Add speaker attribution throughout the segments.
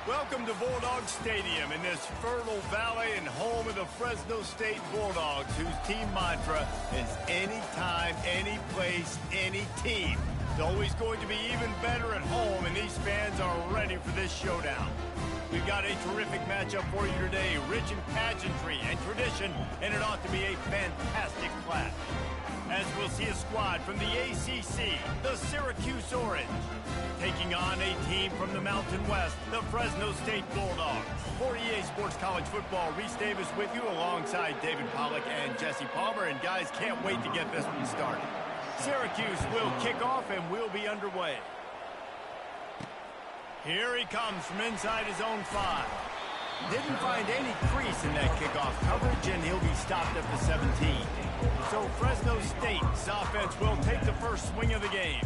Speaker 1: Welcome to Bulldog Stadium in this fertile valley and home of the Fresno State Bulldogs, whose team mantra is anytime, any place, any team. It's always going to be even better at home, and these fans are ready for this showdown. We've got a terrific matchup for you today, rich in pageantry and tradition, and it ought to be a fantastic clash. As we'll see a squad from the ACC, the Syracuse Orange, taking on a team from the Mountain West, the Fresno State Bulldogs. For EA Sports College Football, Reese Davis with you alongside David Pollack and Jesse Palmer. And guys, can't wait to get this one started. Syracuse will kick off and we'll be underway. Here he comes from inside his own 5. Didn't find any crease in that kickoff coverage, and he'll be stopped at the 17. So Fresno State's offense will take the first swing of the game.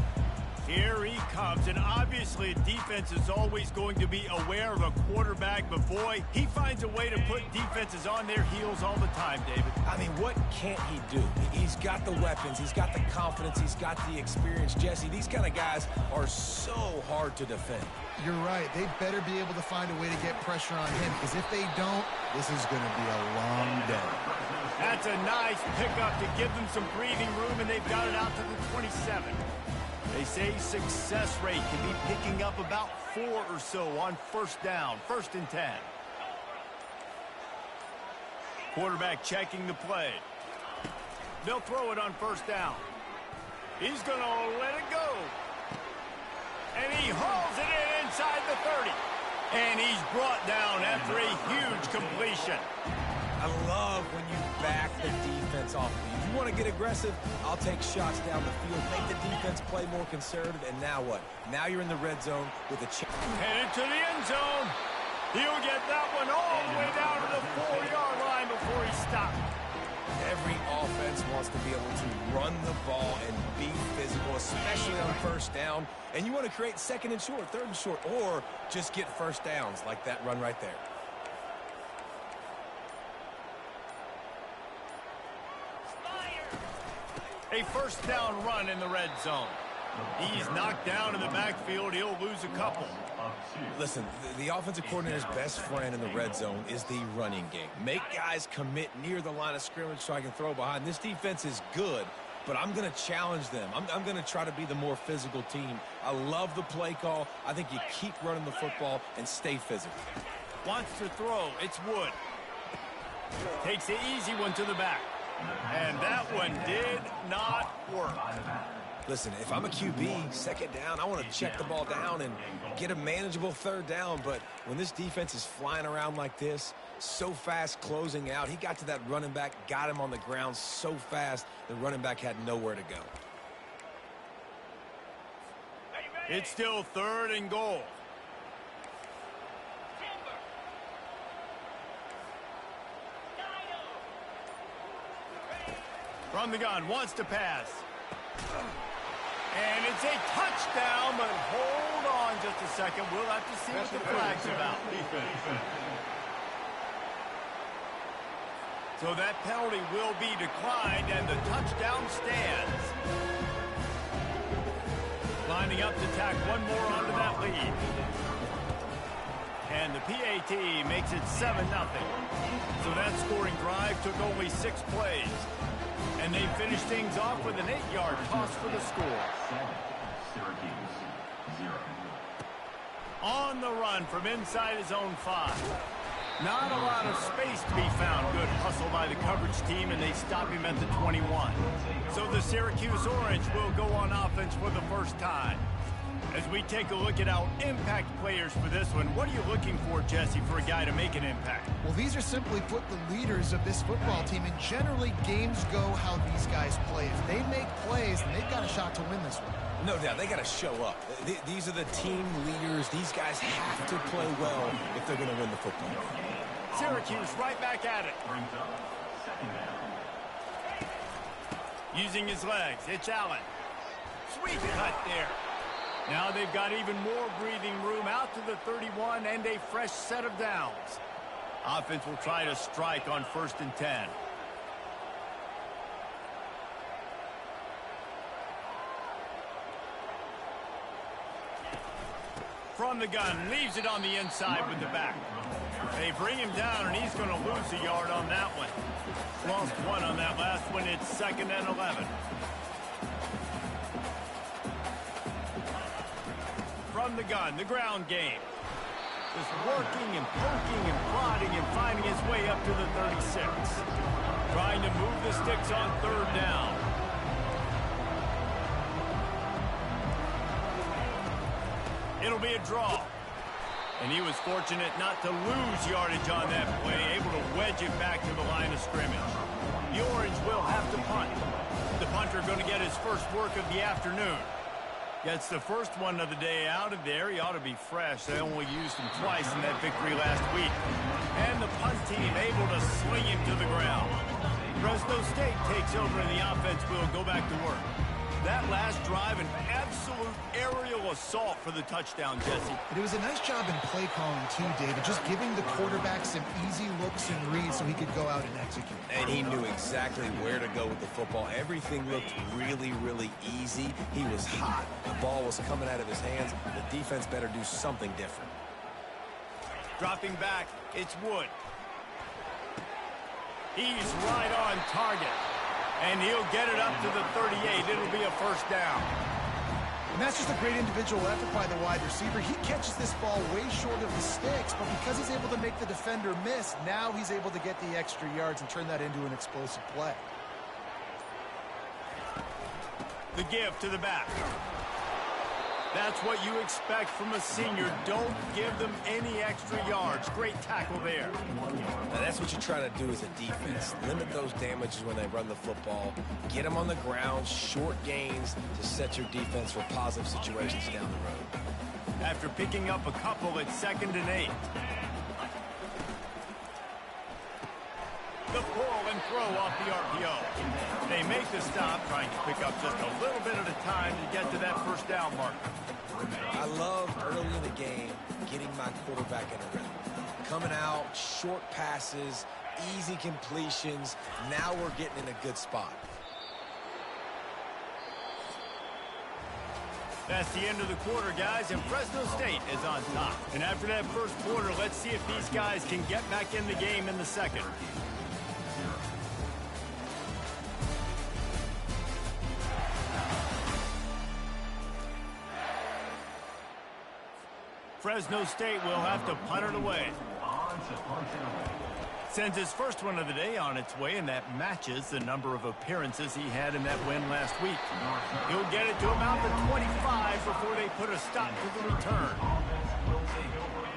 Speaker 1: Here he comes, and obviously defense is always going to be aware of a quarterback, but boy, he finds a way to put defenses on their heels all the time, David.
Speaker 2: I mean, what can't he do? He's got the weapons, he's got the confidence, he's got the experience. Jesse, these kind of guys are so hard to defend.
Speaker 3: You're right. They better be able to find a way to get pressure on him, because if they don't, this is going to be a long day.
Speaker 1: That's a nice pickup to give them some breathing room, and they've got it out to the 27. They say success rate can be picking up about 4 or so on first down, 1st and 10. Quarterback checking the play. They'll throw it on 1st down. He's going to let it go. And he hauls it in inside the 30. And he's brought down after a huge completion.
Speaker 2: I love when you back the defense off of you. If you want to get aggressive, I'll take shots down the field, make the defense play more conservative, and now what? Now you're in the red zone with a chance.
Speaker 1: Headed to the end zone. He'll get that one all the way down to the 4-yard line before he stopped.
Speaker 2: Every offense wants to be able to run the ball and be physical, especially on 1st down. And you want to create 2nd and short, 3rd and short, or just get 1st downs like that run right there.
Speaker 1: A 1st down run in the red zone. He's knocked down in the backfield. He'll lose a couple.
Speaker 2: Listen, the offensive coordinator's best friend in the red zone is the running game. Make guys commit near the line of scrimmage so I can throw behind. This defense is good, but I'm going to challenge them. I'm going to try to be the more physical team. I love the play call. I think you keep running the football and stay physical.
Speaker 1: Wants to throw. It's Wood. Takes the easy one to the back. And that one did not work.
Speaker 2: Listen, if I'm a QB, 2nd down, I want to check the ball down and get a manageable 3rd down. But when this defense is flying around like this, so fast closing out, he got to that running back, got him on the ground so fast, the running back had nowhere to go.
Speaker 1: It's still 3rd and goal. From the gun, wants to pass. And it's a touchdown, but hold on just a second. We'll have to see what the flag's about. So that penalty will be declined, and the touchdown stands. Lining up to tack one more onto that lead. And the PAT makes it 7-0. So that scoring drive took only 6 plays. And they finish things off with an 8-yard toss for the score.
Speaker 4: Syracuse, 0.
Speaker 1: On the run from inside his own 5. Not a lot of space to be found. Good hustle by the coverage team, and they stop him at the 21. So the Syracuse Orange will go on offense for the first time. As we take a look at our impact players for this one, what are you looking for, Jesse, for a guy to make an impact?
Speaker 3: Well, these are simply put the leaders of this football team, and generally games go how these guys play. If they make plays, then they've got a shot to win this one.
Speaker 2: No doubt, they got to show up. These are the team leaders. These guys have to play well if they're going to win the football game.
Speaker 1: Syracuse right back at it. Using his legs, it's Allen. Sweet cut there. Now they've got even more breathing room out to the 31 and a fresh set of downs. Offense will try to strike on 1st and 10. From the gun, leaves it on the inside with the back. They bring him down, and he's going to lose a yard on that one. Lost one on that last one. It's 2nd and 11. From the gun, the ground game. Just working and poking and prodding and finding his way up to the 36. Trying to move the sticks on 3rd down. It'll be a draw. And he was fortunate not to lose yardage on that play, able to wedge it back to the line of scrimmage. The Orange will have to punt. The punter going to get his first work of the afternoon. Gets the first one of the day out of there. He ought to be fresh. They only used him twice in that victory last week. And the punt team able to sling him to the ground. Fresno State takes over and the offense will go back to work. That last drive, an absolute aerial assault for the touchdown, Jesse.
Speaker 3: It was a nice job in play calling, too, David. Just giving the quarterback some easy looks and reads so he could go out and execute.
Speaker 2: And he knew exactly where to go with the football. Everything looked really, really easy. He was hot. The ball was coming out of his hands. The defense better do something different.
Speaker 1: Dropping back, it's Wood. He's right on target. And he'll get it up to the 38. It'll be a first down.
Speaker 3: And that's just a great individual effort by the wide receiver. He catches this ball way short of the sticks, but because he's able to make the defender miss, now he's able to get the extra yards and turn that into an explosive play.
Speaker 1: The give to the back. That's what you expect from a senior. Don't give them any extra yards. Great tackle there.
Speaker 2: Now that's what you're trying to do as a defense. Limit those damages when they run the football. Get them on the ground, short gains to set your defense for positive situations down the road.
Speaker 1: After picking up a couple, it's 2nd and 8. The pull and throw off the RPO. They make the stop, trying to pick up just a little bit at a time to get to that first down marker.
Speaker 2: I love early in the game getting my quarterback in a rhythm. Coming out, short passes, easy completions. Now we're getting in a good spot.
Speaker 1: That's the end of the quarter, guys, and Fresno State is on top. And after that first quarter, let's see if these guys can get back in the game in the second. Fresno State will have to punt it away. Sends his first one of the day on its way, and that matches the number of appearances he had in that win last week. He'll get it to about the 25 before they put a stop to the return.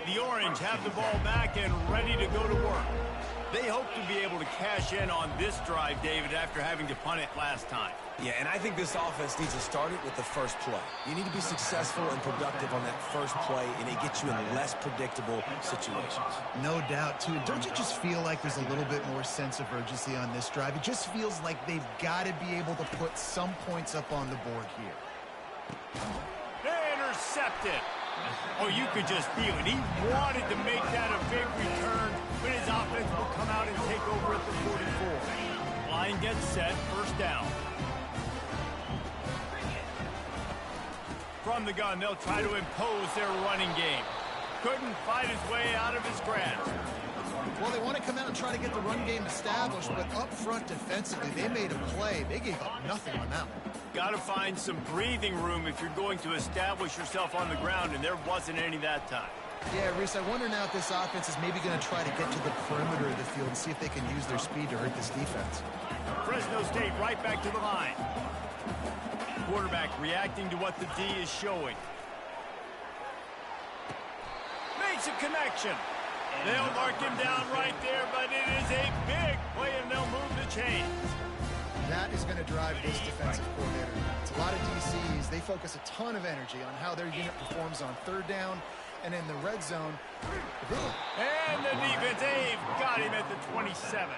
Speaker 1: The Orange have the ball back and ready to go to work. They hope to be able to cash in on this drive, David, after having to punt it last time.
Speaker 2: Yeah, and I think this offense needs to start it with the first play. You need to be successful and productive on that first play, and it gets you in less predictable situations.
Speaker 3: No doubt, too. Don't you just feel like there's a little bit more sense of urgency on this drive? It just feels like they've got to be able to put some points up on the board here.
Speaker 1: Intercepted. Oh, you could just feel it. He wanted to make that a big return, but his offense will come out and take over at the 44. Line gets set, first down. From the gun, they'll try to impose their running game. Couldn't fight his way out of his grasp.
Speaker 3: Well, they want to come out and try to get the run game established, but up front defensively, they made a play. They gave up nothing on that one.
Speaker 1: Got to find some breathing room if you're going to establish yourself on the ground, and there wasn't any that time.
Speaker 3: Yeah, Reese, I wonder now if this offense is maybe going to try to get to the perimeter of the field and see if they can use their speed to hurt this defense.
Speaker 1: Fresno State right back to the line. Quarterback reacting to what the D is showing. Makes a connection. They'll mark him down right there, but it is a big play, and they'll move the chains.
Speaker 3: That is going to drive this defensive coordinator. It's a lot of DCs. They focus a ton of energy on how their unit performs on third down and in the red zone.
Speaker 1: And the defense, they've got him at the 27.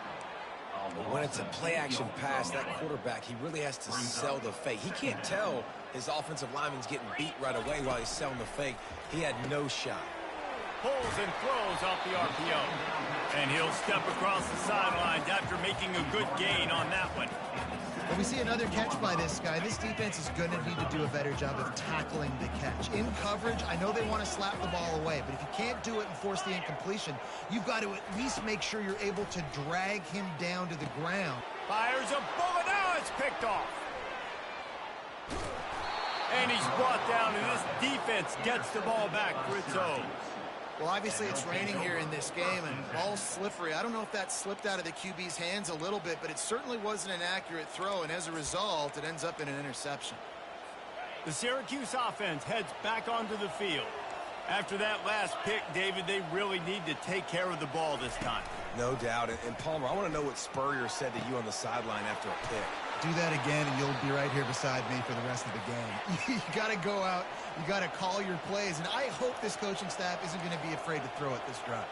Speaker 2: When it's a play-action pass, that quarterback, he really has to sell the fake. He can't tell his offensive lineman's getting beat right away while he's selling the fake. He had no shot.
Speaker 1: Pulls and throws off the RPO. And he'll step across the sidelines after making a good gain on that one.
Speaker 3: But we see another catch by this guy. This defense is going to need to do a better job of tackling the catch. In coverage, I know they want to slap the ball away, but if you can't do it and force the incompletion, you've got to at least make sure you're able to drag him down to the ground.
Speaker 1: Fires a bullet. Now it's picked off. And he's brought down, and this defense gets the ball back for its own.
Speaker 3: Well, obviously it's raining here in this game, and ball's slippery. I don't know if that slipped out of the QB's hands a little bit, but it certainly wasn't an accurate throw, and as a result, it ends up in an interception.
Speaker 1: The Syracuse offense heads back onto the field. After that last pick, David, they really need to take care of the ball this time.
Speaker 2: No doubt. And Palmer, I want to know what Spurrier said to you on the sideline after a pick.
Speaker 3: Do that again, and you'll be right here beside me for the rest of the game. You got to go out. You got to call your plays, and I hope this coaching staff isn't going to be afraid to throw it this drive.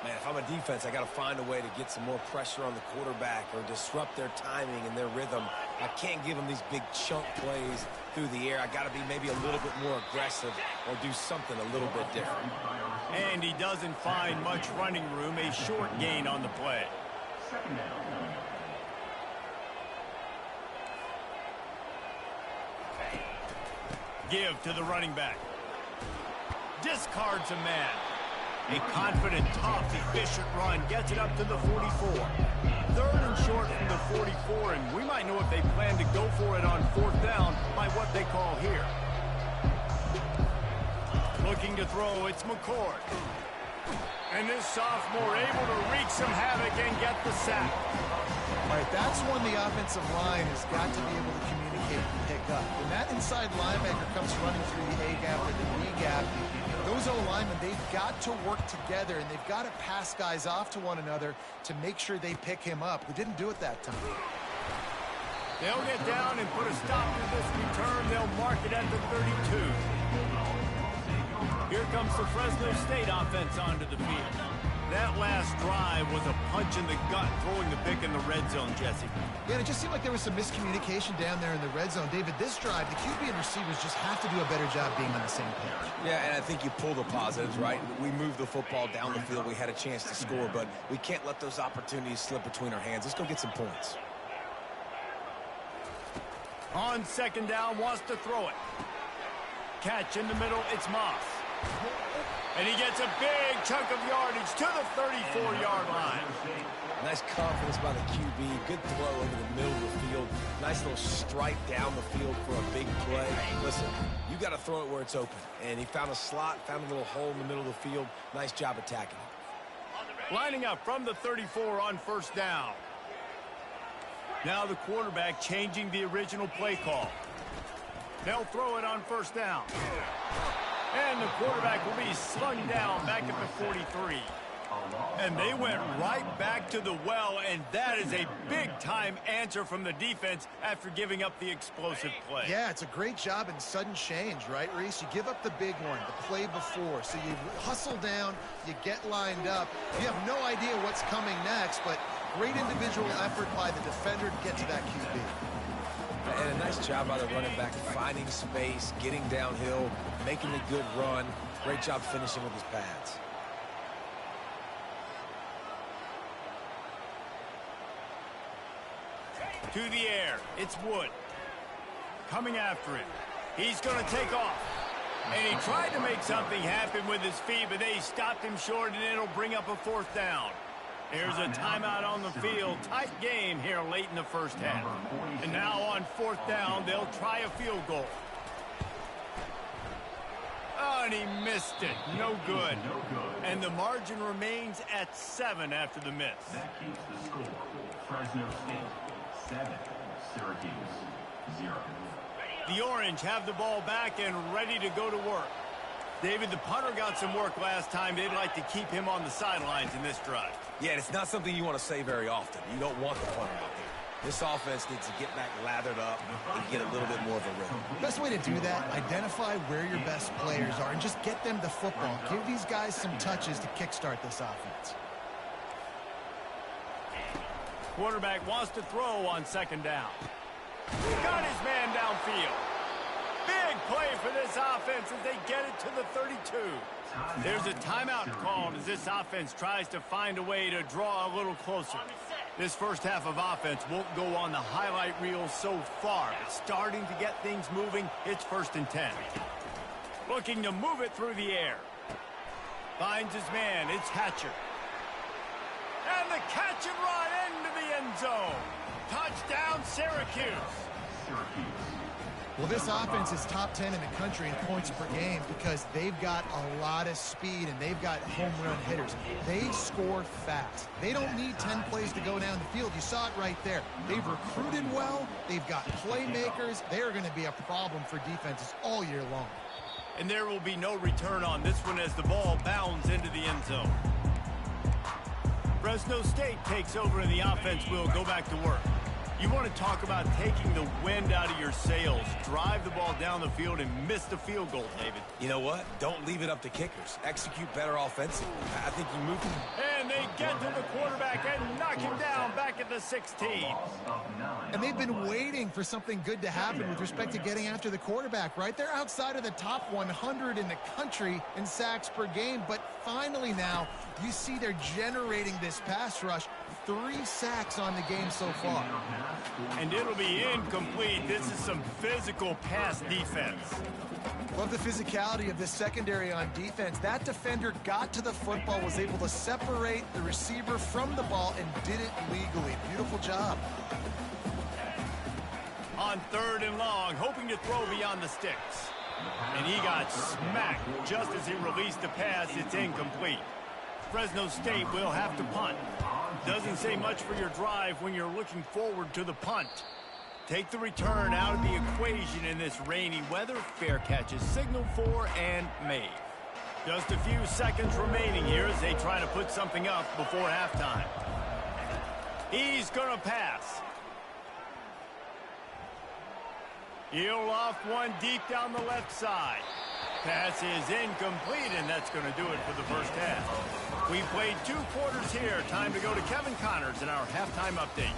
Speaker 2: Man, if I'm a defense, I got to find a way to get some more pressure on the quarterback or disrupt their timing and their rhythm. I can't give them these big chunk plays through the air. I got to be maybe a little bit more aggressive or do something a little bit different.
Speaker 1: And he doesn't find much running room. A short gain on the play.
Speaker 4: Second down.
Speaker 1: Give to the running back. Discards a man. A confident, tough, efficient run gets it up to the 44. Third and short from the 44, and we might know if they plan to go for it on fourth down by what they call here. Looking to throw, it's McCord. And this sophomore able to wreak some havoc and get the sack.
Speaker 3: All right, that's when the offensive line has got to be able to communicate and pick up. When that inside linebacker comes running through the A-gap or the B-gap, those O-linemen, they've got to work together, and they've got to pass guys off to one another to make sure they pick him up. They didn't do it that time.
Speaker 1: They'll get down and put a stop to this return. They'll mark it at the 32. Here comes the Fresno State offense onto the field. That last drive was a punch in the gut, throwing the pick in the red zone, Jesse.
Speaker 3: Yeah, and it just seemed like there was some miscommunication down there in the red zone. David, this drive, the QB and receivers just have to do a better job being on the same page.
Speaker 2: Yeah, and I think you pull the positives, right? We moved the football down the field. We had a chance to score, but we can't let those opportunities slip between our hands. Let's go get some points.
Speaker 1: On second down, wants to throw it. Catch in the middle, it's Moss. And he gets a big chunk of yardage to the 34-yard line.
Speaker 2: Nice confidence by the QB. Good throw over the middle of the field. Nice little strike down the field for a big play. Listen, you got to throw it where it's open. And he found a slot, found a little hole in the middle of the field. Nice job attacking it.
Speaker 1: Lining up from the 34 on first down. Now the quarterback changing the original play call. They'll throw it on first down. And the quarterback will be slung down back at the 43. And they went right back to the well, and that is a big-time answer from the defense after giving up the explosive play.
Speaker 3: Yeah, it's a great job in sudden change, right, Reese? You give up the big one, the play before. So you hustle down, you get lined up. You have no idea what's coming next, but great individual effort by the defender to get to that QB.
Speaker 2: And a nice job by the running back, finding space, getting downhill, making a good run. Great job finishing with his pads.
Speaker 1: To the air, it's Wood. Coming after it. He's going to take off. And he tried to make something happen with his feet, but they stopped him short, and it'll bring up a fourth down. There's a timeout on the field. Tight game here late in the first half. And now on fourth down, they'll try a field goal. Oh, and he missed it. No good. And the margin remains at 7 after the miss.
Speaker 4: That keeps the score. Fresno State 7, Syracuse 0.
Speaker 1: The Orange have the ball back and ready to go to work. David, the punter got some work last time. They'd like to keep him on the sidelines in this drive.
Speaker 2: Yeah, and it's not something you want to say very often. You don't want the punter out there. This offense needs to get back lathered up and get a little bit more of a rhythm.
Speaker 3: Best way to do that, identify where your best players are and just get them the football. Give these guys some touches to kickstart this offense.
Speaker 1: Quarterback wants to throw on second down. Got his man downfield. Big play for this offense as they get it to the 32. There's a timeout called as this offense tries to find a way to draw a little closer. This first half of offense won't go on the highlight reel so far. It's starting to get things moving. It's 1st and 10. Looking to move it through the air. Finds his man. It's Hatcher. And the catch and run into the end zone. Touchdown, Syracuse.
Speaker 3: Well, this offense is top 10 in the country in points per game because they've got a lot of speed and they've got home run hitters. They score fast. They don't need 10 plays to go down the field. You saw it right there. They've recruited well. They've got playmakers. They are going to be a problem for defenses all year long.
Speaker 1: And there will be no return on this one as the ball bounds into the end zone. Fresno State takes over and the offense will go back to work. You want to talk about taking the wind out of your sails. Drive the ball down the field and miss the field goal, David.
Speaker 2: You know what? Don't leave it up to kickers. Execute better offensively. I think you move them.
Speaker 1: And they get to the quarterback and knock him down back at the 16.
Speaker 3: And they've been waiting for something good to happen with respect to getting after the quarterback, right? They're outside of the top 100 in the country in sacks per game, but finally now you see they're generating this pass rush. 3 sacks on the game so far.
Speaker 1: And it'll be incomplete. This is some physical pass defense.
Speaker 3: Love the physicality of this secondary on defense. That defender got to the football, was able to separate the receiver from the ball, and did it legally. Beautiful job.
Speaker 1: On 3rd and long, hoping to throw beyond the sticks. And he got smacked just as he released the pass. It's incomplete. Fresno State will have to punt. Doesn't say much for your drive when you're looking forward to the punt. Take the return out of the equation in this rainy weather. Fair catch is signaled for and made. Just a few seconds remaining here as they try to put something up before halftime. He's going to pass. He'll loft one deep down the left side. Pass is incomplete, and that's going to do it for the first half. We played 2 quarters here. Time to go to Kevin Connors in our halftime update.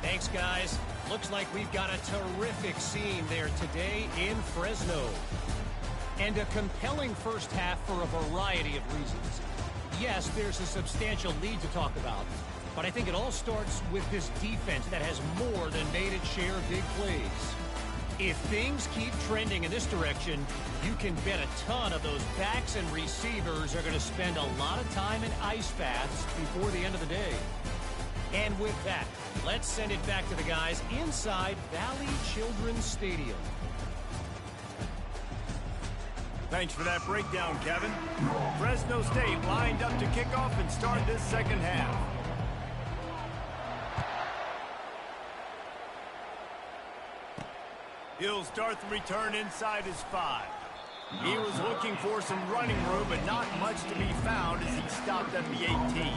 Speaker 5: Thanks, guys. Looks like we've got a terrific scene there today in Fresno. And a compelling first half for a variety of reasons. Yes, there's a substantial lead to talk about, but I think it all starts with this defense that has more than made its share of big plays. If things keep trending in this direction, you can bet a ton of those backs and receivers are going to spend a lot of time in ice baths before the end of the day. And with that, let's send it back to the guys inside Valley Children's Stadium.
Speaker 1: Thanks for that breakdown, Kevin. Fresno State lined up to kick off and start this second half. He'll start the return inside his 5. He was looking for some running room, but not much to be found as he stopped at the 18.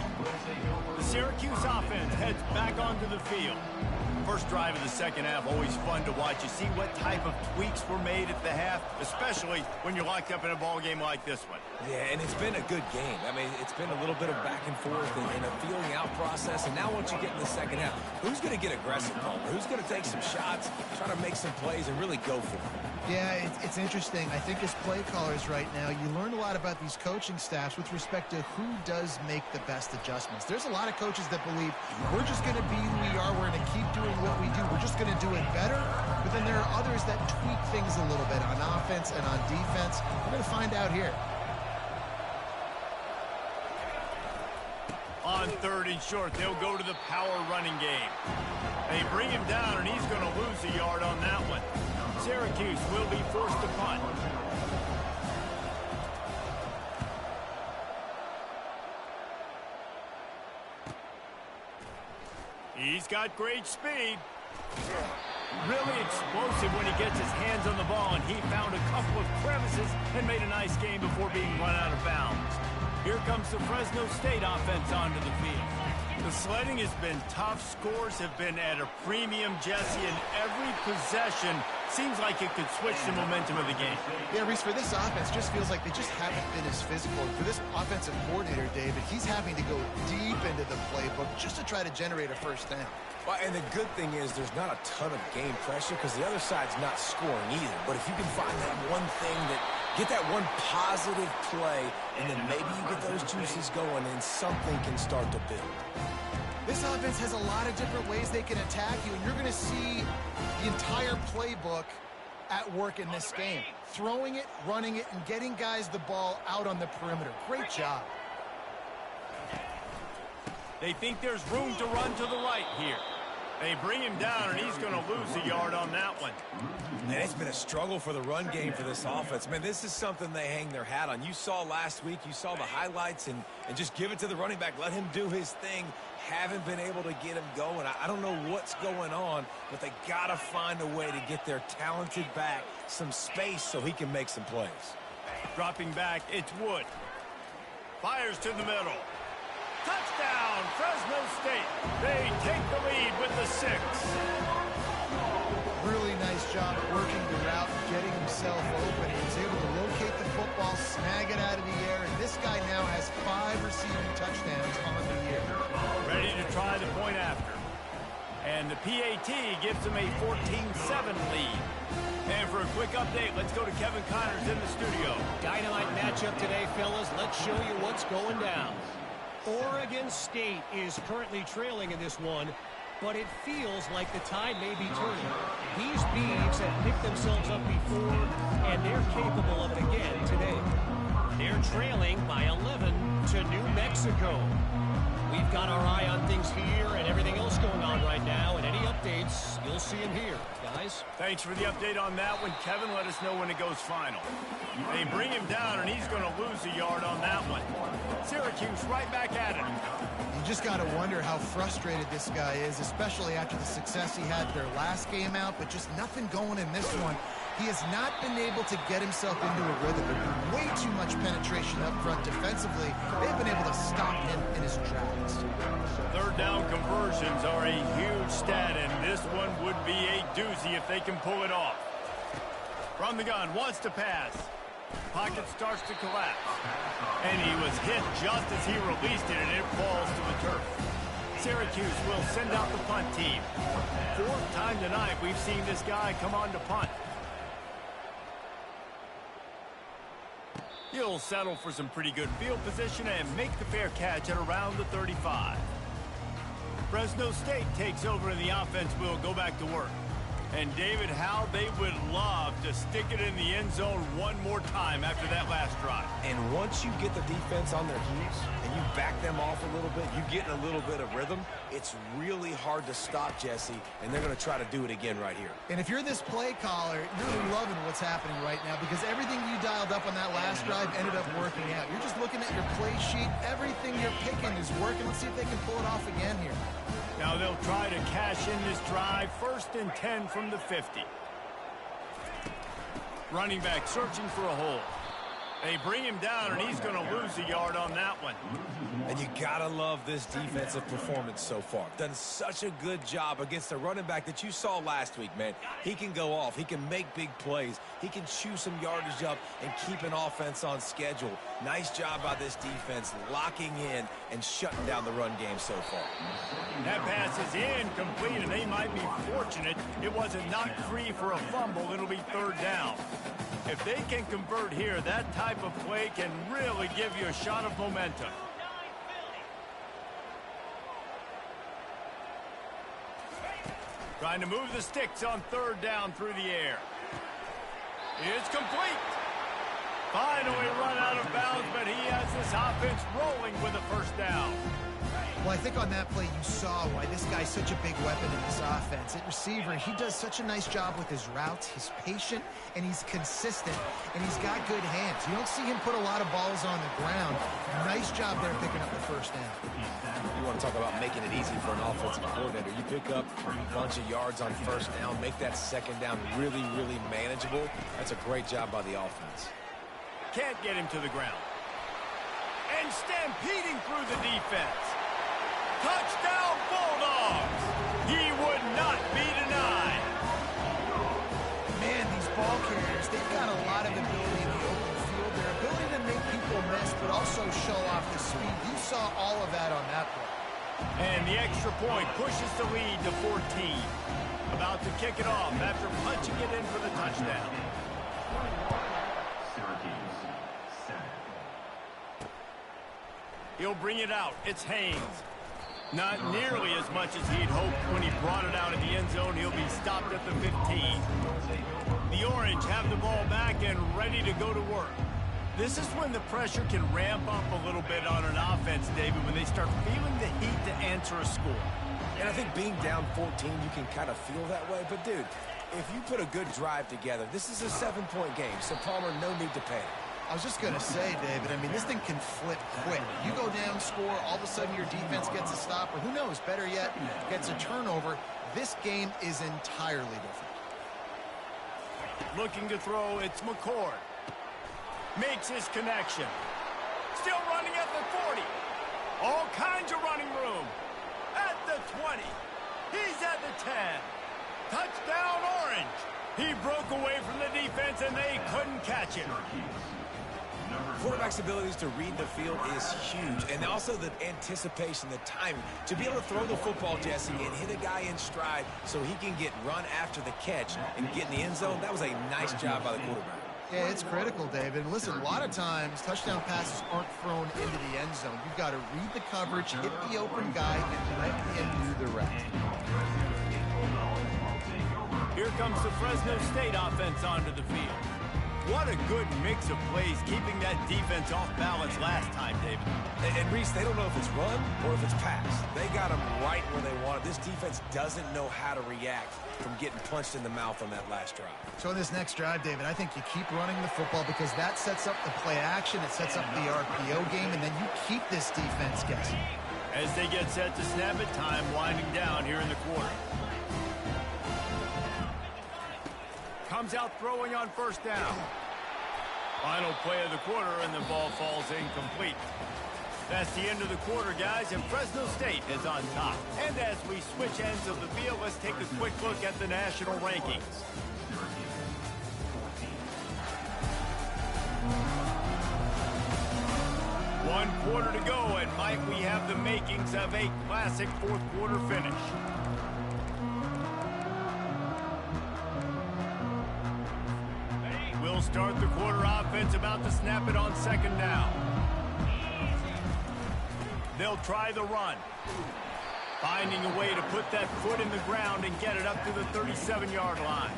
Speaker 1: The Syracuse offense heads back onto the field. First drive of the second half, always fun to watch. You see what type of tweaks were made at the half, especially when you're locked up in a ball game like this one.
Speaker 2: Yeah, and it's been a good game. I mean, it's been a little bit of back and forth and a feeling out process. And now once you get in the second half, who's going to get aggressive, Palmer? Who's going to take some shots, try to make some plays, and really go for it?
Speaker 3: Yeah, it's interesting. I think as play callers right now, you learn a lot about these coaching staffs with respect to who does make the best adjustments. There's a lot of coaches that believe we're just going to be who we are. We're going to keep doing what we do. We're just going to do it better. But then there are others that tweak things a little bit on offense and on defense. We're going to find out here.
Speaker 1: On 3rd and short, they'll go to the power running game. They bring him down, and he's going to lose a yard on that one. Syracuse will be forced to punt. He's got great speed. Really explosive when he gets his hands on the ball, and he found a couple of crevices and made a nice game before being run out of bounds. Here comes the Fresno State offense onto the field. The sledding has been tough. Scores have been at a premium, Jesse, and every possession seems like it could switch the momentum of the game.
Speaker 3: Yeah, Reese, for this offense, just feels like they just haven't been as physical. For this offensive coordinator, David, he's having to go deep into the playbook just to try to generate a first down.
Speaker 2: Well, and the good thing is there's not a ton of game pressure because the other side's not scoring either. But if you can find that one thing get that one positive play, and then maybe you get those juices going and something can start to build.
Speaker 3: This offense has a lot of different ways they can attack you, and you're going to see the entire playbook at work in this game. Throwing it, running it, and getting guys the ball out on the perimeter. Great job.
Speaker 1: They think there's room to run to the right here. They bring him down, and he's going to lose a yard on that one.
Speaker 2: Man, it's been a struggle for the run game for this offense. Man, this is something they hang their hat on. You saw last week, you saw the highlights, and just give it to the running back. Let him do his thing. Haven't been able to get him going. I don't know what's going on, but they got to find a way to get their talented back some space so he can make some plays.
Speaker 1: Dropping back, it's Wood. Fires to the middle. Touchdown, Fresno State. They take the lead with the 6.
Speaker 3: Really nice job working the route and getting himself open. He was able to locate the football, snag it out of the air, and this guy now has 5 receiving touchdowns on the year.
Speaker 1: Ready to try the point after. And the PAT gives them a 14-7 lead. And for a quick update, let's go to Kevin Connors in the studio.
Speaker 5: Dynamite matchup today, fellas. Let's show you what's going down. Oregon State is currently trailing in this one, but it feels like the tide may be turning. These Beavs have picked themselves up before, and they're capable of it again today. They're trailing by 11 to New Mexico. We've got our eye on things here and everything else going on right now, and any updates, you'll see them here, guys.
Speaker 1: Thanks for the update on that one. Kevin, let us know when it goes final. They bring him down, and he's going to lose a yard on that one. Syracuse right back at it.
Speaker 3: You just got to wonder how frustrated this guy is, especially after the success he had their last game out, but just nothing going in this one. He has not been able to get himself into a rhythm. Way too much penetration up front defensively. They've been able to stop him in his tracks.
Speaker 1: Third down conversions are a huge stat, and this one would be a doozy if they can pull it off. From the gun, wants to pass. Pocket starts to collapse. And he was hit just as he released it, and it falls to the turf. Syracuse will send out the punt team. 4th time tonight we've seen this guy come on to punt. He'll settle for some pretty good field position and make the fair catch at around the 35. Fresno State takes over in the offense. Will go back to work. And David, how they would love to stick it in the end zone one more time after that last drive.
Speaker 2: And once you get the defense on their heels and you back them off a little bit, you get in a little bit of rhythm, it's really hard to stop, Jesse, and they're going to try to do it again right here.
Speaker 3: And if you're this play caller, you're loving what's happening right now because everything you dialed up on that last drive ended up working out. You're just looking at your play sheet. Everything you're picking is working. Let's see if they can pull it off again here.
Speaker 1: Now they'll try to cash in this drive. 1st and 10 from the 50. Running back searching for a hole. They bring him down, and he's going to lose a yard on that one.
Speaker 2: And you got to love this defensive performance so far. Done such a good job against a running back that you saw last week, man. He can go off. He can make big plays. He can chew some yardage up and keep an offense on schedule. Nice job by this defense locking in and shutting down the run game so far.
Speaker 1: That pass is incomplete, and they might be fortunate it wasn't knocked free for a fumble. It'll be 3rd down. If they can convert here, that type of play can really give you a shot of momentum. Trying to move the sticks on 3rd down through the air. It's complete. Finally run out of bounds, but he has this offense rolling with a 1st down.
Speaker 3: Well, I think on that play you saw why this guy's such a big weapon in this offense. At receiver, he does such a nice job with his routes. He's patient, and he's consistent, and he's got good hands. You don't see him put a lot of balls on the ground. Nice job there picking up the 1st down.
Speaker 2: You want to talk about making it easy for an offensive coordinator. You pick up a bunch of yards on 1st down, make that 2nd down really, really manageable. That's a great job by the offense.
Speaker 1: Can't get him to the ground. And stampeding through the defense. Touchdown, Bulldogs! He would not be denied.
Speaker 3: Man, these ball carriers, they've got a lot of ability in the open field. Their ability to make people miss, but also show off the speed. You saw all of that on that play.
Speaker 1: And the extra point pushes the lead to 14. About to kick it off after punching it in for the touchdown.
Speaker 4: Syracuse, 7.
Speaker 1: He'll bring it out. It's Haynes. Not nearly as much as he'd hoped when he brought it out in the end zone. He'll be stopped at the 15. The Orange have the ball back and ready to go to work. This is when the pressure can ramp up a little bit on an offense, David, when they start feeling the heat to answer a score.
Speaker 2: And I think being down 14, you can kind of feel that way. But, dude, if you put a good drive together, this is a 7-point game, so Palmer, no need to panic.
Speaker 3: I was just going to say, David, I mean, this thing can flip quick. You go down, score, all of a sudden your defense gets a stop, or who knows, better yet, gets a turnover. This game is entirely different.
Speaker 1: Looking to throw, it's McCord. Makes his connection. Still running at the 40. All kinds of running room. At the 20. He's at the 10. Touchdown, Orange. He broke away from the defense, and they couldn't catch him.
Speaker 2: Quarterback's abilities to read the field is huge, and also the anticipation, the timing. To be able to throw the football, Jesse, and hit a guy in stride so he can get run after the catch and get in the end zone, that was a nice job by the quarterback.
Speaker 3: Yeah, it's critical, David. Listen, a lot of times, touchdown passes aren't thrown into the end zone. You've got to read the coverage, hit the open guy, and let him do the rest.
Speaker 1: Here comes the Fresno State offense onto the field. What a good mix of plays, keeping that defense off balance last time, David.
Speaker 2: And Reese, they don't know if it's run or if it's pass. They got them right where they wanted. This defense doesn't know how to react from getting punched in the mouth on that last drive.
Speaker 3: So in this next drive, David, I think you keep running the football because that sets up the play action, it sets up the RPO game, and then you keep this defense guessing.
Speaker 1: As they get set to snap it, time winding down here in the quarter. Comes out throwing on first down. Final play of the quarter, and the ball falls incomplete. That's the end of the quarter, guys, and Fresno State is on top. And as we switch ends of the field, let's take a quick look at the national rankings. One quarter to go, and might we have the makings of a classic fourth quarter finish. We'll start the quarter offense, about to snap it on second down. They'll try the run. Finding a way to put that foot in the ground and get it up to the 37-yard line.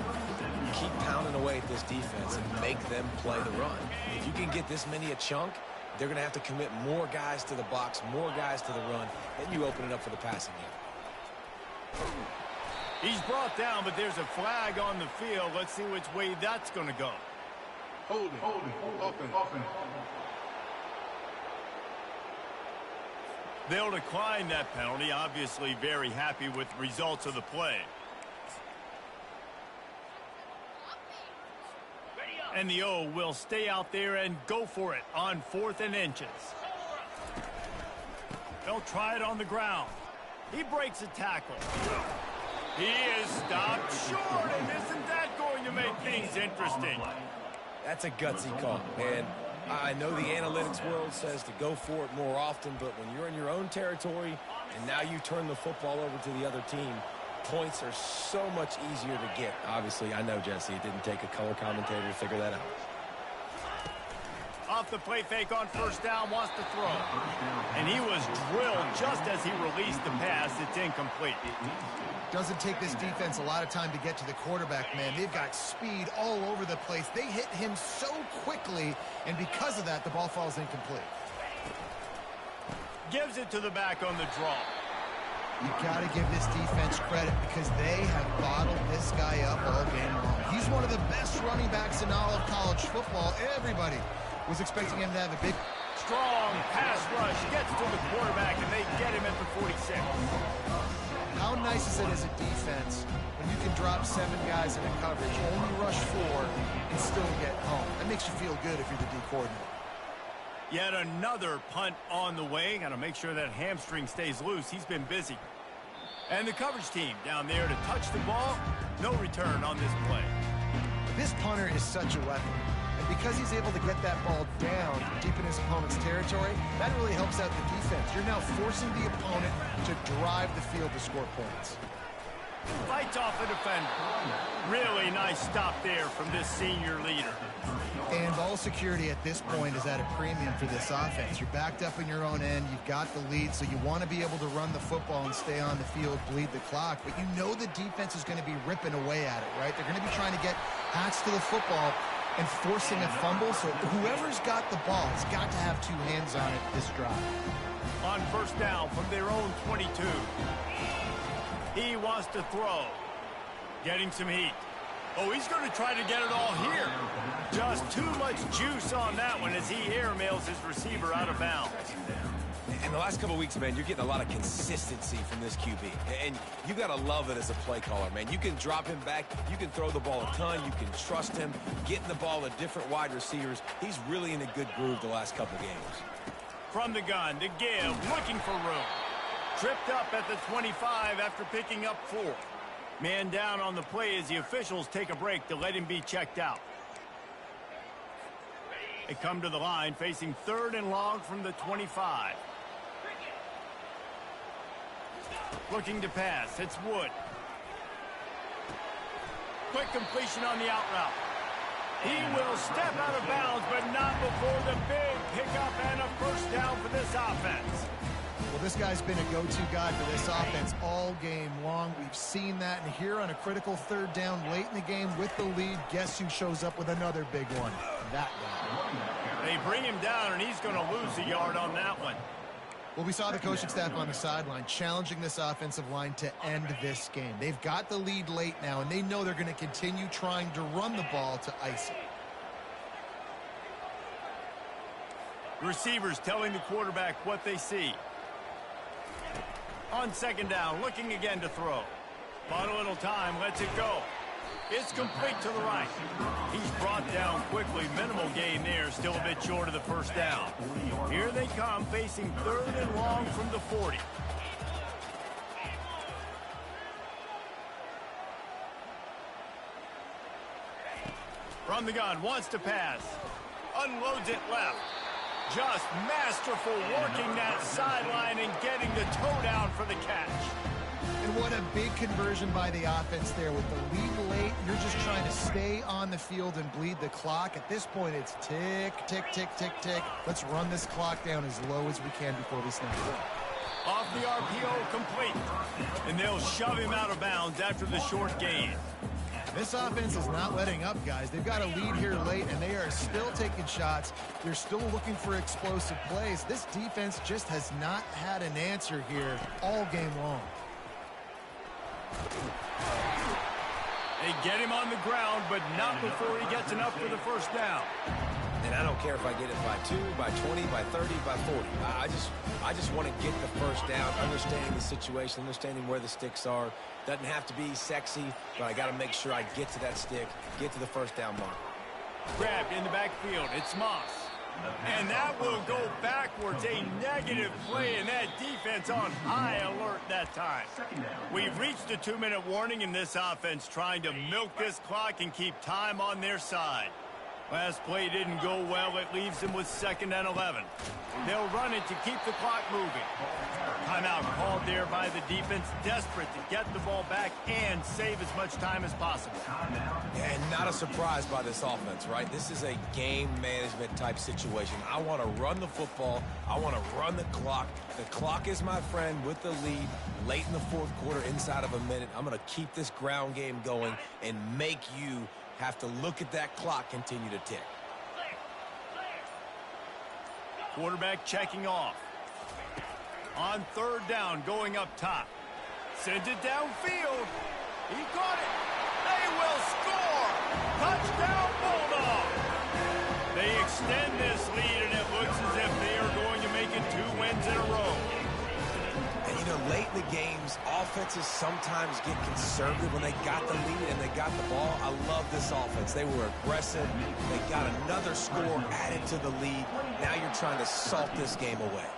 Speaker 2: Keep pounding away at this defense and make them play the run. If you can get this many a chunk, they're going to have to commit more guys to the box, more guys to the run, then you open it up for the passing game.
Speaker 1: He's brought down, but there's a flag on the field. Let's see which way that's going to go.
Speaker 6: Hold it, open.
Speaker 1: They'll decline that penalty, obviously very happy with the results of the play. And the O will stay out there and go for it on 4th and inches. They'll try it on the ground. He breaks a tackle. He is stopped short, and isn't that going to make things interesting?
Speaker 2: That's a gutsy call, man. I know the analytics world says to go for it more often, but when you're in your own territory and now you turn the football over to the other team, points are so much easier to get. Obviously, I know, Jesse, it didn't take a color commentator to figure that out.
Speaker 1: Off the play fake on first down, wants to throw. And he was drilled just as he released the pass. It's incomplete.
Speaker 3: Doesn't take this defense a lot of time to get to the quarterback, man. They've got speed all over the place. They hit him so quickly, and because of that, the ball falls incomplete.
Speaker 1: Gives it to the back on the draw.
Speaker 3: You got to give this defense credit because they have bottled this guy up all game long. He's one of the best running backs in all of college football. Everybody was expecting him to have a big...
Speaker 1: Strong pass rush, gets to the quarterback, and they get him at the 46.
Speaker 3: How nice is it as a defense when you can drop 7 guys in a coverage, only rush 4, and still get home? That makes you feel good if you're the D coordinator.
Speaker 1: Yet another punt on the way. Got to make sure that hamstring stays loose. He's been busy. And the coverage team down there to touch the ball. No return on this play.
Speaker 3: This punter is such a weapon. And because he's able to get that ball down deep in his opponent's territory, that really helps out the defense. You're now forcing the opponent to drive the field to score points.
Speaker 1: fights off the defender. Really nice stop there from this senior leader.
Speaker 3: And ball security at this point is at a premium for this offense. You're backed up in your own end. You've got the lead, so you want to be able to run the football and stay on the field, bleed the clock. But you know the defense is going to be ripping away at it, right? They're going to be trying to get hats to the football and forcing a fumble. So whoever's got the ball has got to have two hands on it this drive.
Speaker 1: On first down from their own 22. He wants to throw. Getting some heat. Oh, he's going to try to get it all here. Just too much juice on that one as he airmails his receiver out of bounds.
Speaker 2: In the last couple of weeks, man, you're getting a lot of consistency from this QB. And you got to love it as a play caller, man. You can drop him back. You can throw the ball a ton. You can trust him. Getting the ball to different wide receivers. He's really in a good groove the last couple of games.
Speaker 1: From the gun to give, looking for room. Tripped up at the 25 after picking up 4. Man down on the play as the officials take a break to let him be checked out. They come to the line facing 3rd and long from the 25. Looking to pass. It's Wood. Quick completion on the out route. He will step out of bounds, but not before the big pickup and a first down for this offense.
Speaker 3: Well, this guy's been a go-to guy for this offense all game long. We've seen that, and here on a critical 3rd down late in the game with the lead, guess who shows up with another big one? That guy.
Speaker 1: They bring him down, and he's going to lose a yard on that one.
Speaker 3: Well, we saw the coaching staff on the sideline challenging this offensive line to end this game. They've got the lead late now, and they know they're going to continue trying to run the ball to ice it.
Speaker 1: Receivers telling the quarterback what they see. On 2nd down, looking again to throw. Bought a little time, lets it go. It's complete to the right. He's brought down quickly. Minimal gain there, still a bit short of the first down. Here they come, facing 3rd and long from the 40. From the gun, wants to pass. Unloads it left. Just masterful working that sideline and getting the toe down for the catch.
Speaker 3: And what a big conversion by the offense there. With the lead late, you're just trying to stay on the field and bleed the clock. At this point, it's tick, tick, tick, tick, tick. Let's run this clock down as low as we can before we snap it.
Speaker 1: Off the RPO, complete. And they'll shove him out of bounds after the short gain.
Speaker 3: This offense is not letting up, guys. They've got a lead here late, and they are still taking shots. They're still looking for explosive plays. This defense just has not had an answer here all game long.
Speaker 1: They get him on the ground, but not before he gets enough for the first down.
Speaker 2: And I don't care if I get it by 2, by 20, by 30, by 40. I just want to get the first down, understanding the situation, understanding where the sticks are. Doesn't have to be sexy, but I got to make sure I get to that stick, get to the first down mark.
Speaker 1: Grabbed in the backfield. It's Moss. And that will go backwards. A negative play, and that defense on high alert that time. We've reached a 2-minute warning in this offense, trying to milk this clock and keep time on their side. Last play didn't go well. It leaves them with 2nd and 11. They'll run it to keep the clock moving. Timeout called there by the defense, desperate to get the ball back and save as much time as possible.
Speaker 2: And not a surprise by this offense, right? This is a game management type situation. I want to run the football. I want to run the clock. The clock is my friend with the lead late in the 4th quarter, inside of a minute. I'm going to keep this ground game going and make you have to look at that clock continue to tick.
Speaker 1: Quarterback checking off. On 3rd down, going up top. Sends it downfield. He caught it. They will score. Touchdown, Bulldog. They extend this lead, and it looks as if they are going to make it 2 wins in a row.
Speaker 2: And, you know, late in the games, offenses sometimes get conservative when they got the lead and they got the ball. I love this offense. They were aggressive. They got another score added to the lead. Now you're trying to salt this game away.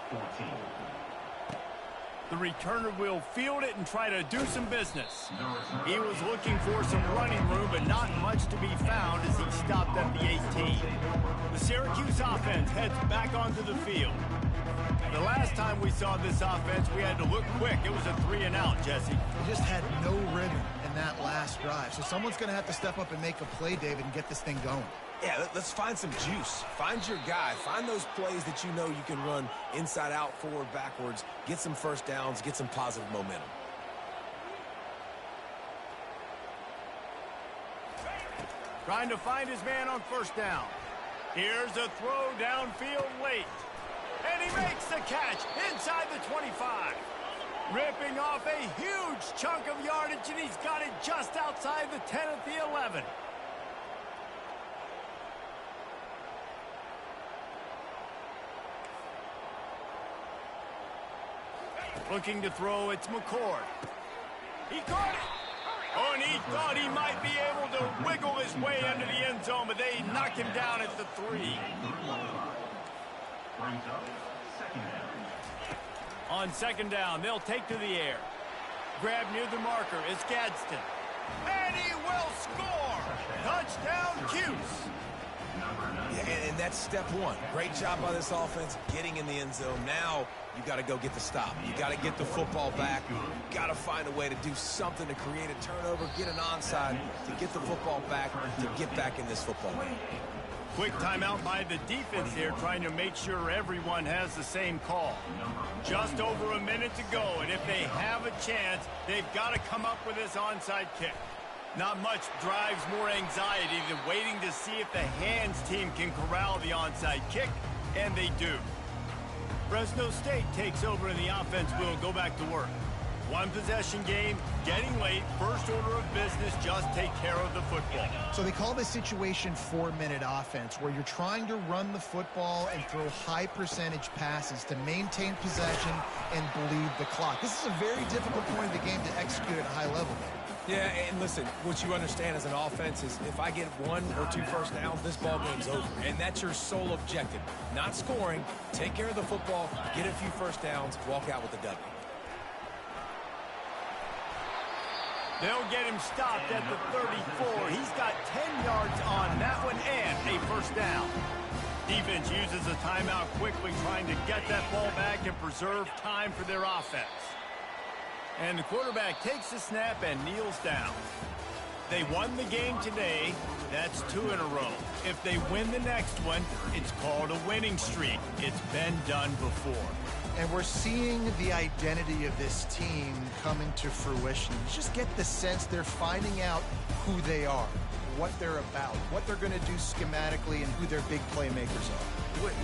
Speaker 1: The returner will field it and try to do some business. He was looking for some running room, but not much to be found as he stopped at the 18. The Syracuse offense heads back onto the field. The last time we saw this offense, we had to look quick. It was a 3-and-out, Jesse.
Speaker 3: They just had no rhythm, and that last drive. So someone's going to have to step up and make a play, David, and get this thing going.
Speaker 2: Yeah, let's find some juice. Find your guy. Find those plays that you know you can run inside out, forward, backwards, get some first downs, get some positive momentum.
Speaker 1: Trying to find his man on first down. Here's a throw downfield late. And he makes the catch inside the 25. Ripping off a huge chunk of yardage, and he's got it just outside the 10 at the 11. Looking to throw, it's McCord. He caught it. Oh, and he thought he might be able to wiggle his way into the end zone, but they knock him down at the 3. On second down, they'll take to the air. Grab near the marker is Gadsden. And he will score! Touchdown, Cuse!
Speaker 2: Yeah, and that's step one. Great job by this offense getting in the end zone. Now you got to go get the stop. You got to get the football back. You got to find a way to do something to create a turnover, get an onside, to get the football back, to get back in this football game.
Speaker 1: Quick timeout by the defense here, trying to make sure everyone has the same call. Just over a minute to go, and if they have a chance, they've got to come up with this onside kick. Not much drives more anxiety than waiting to see if the hands team can corral the onside kick, and they do. Fresno State takes over and the offense will go back to work. One possession game, getting late, first order of business, just take care of the football.
Speaker 3: So they call this situation 4-minute offense, where you're trying to run the football and throw high percentage passes to maintain possession and bleed the clock. This is a very difficult point of the game to execute at a high level.
Speaker 2: Yeah, and listen, what you understand as an offense is if I get 1 or 2 first downs, this ball game's over. And that's your sole objective. Not scoring, take care of the football, get a few first downs, walk out with the W.
Speaker 1: They'll get him stopped at the 34. He's got 10 yards on that one and a first down. Defense uses a timeout quickly, trying to get that ball back and preserve time for their offense. And the quarterback takes the snap and kneels down. They won the game today. That's 2 in a row. If they win the next one, it's called a winning streak. It's been done before.
Speaker 3: And we're seeing the identity of this team come into fruition. You just get the sense they're finding out who they are, what they're about, what they're going to do schematically, and who their big playmakers are.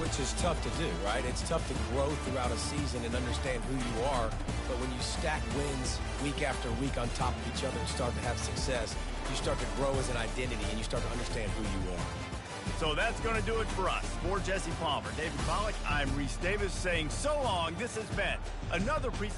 Speaker 2: Which is tough to do, right? It's tough to grow throughout a season and understand who you are. But when you stack wins week after week on top of each other and start to have success, you start to grow as an identity and you start to understand who you are.
Speaker 1: So that's going to do it for us. For Jesse Palmer, David Pollack, I'm Reese Davis saying so long. This has been another presentation.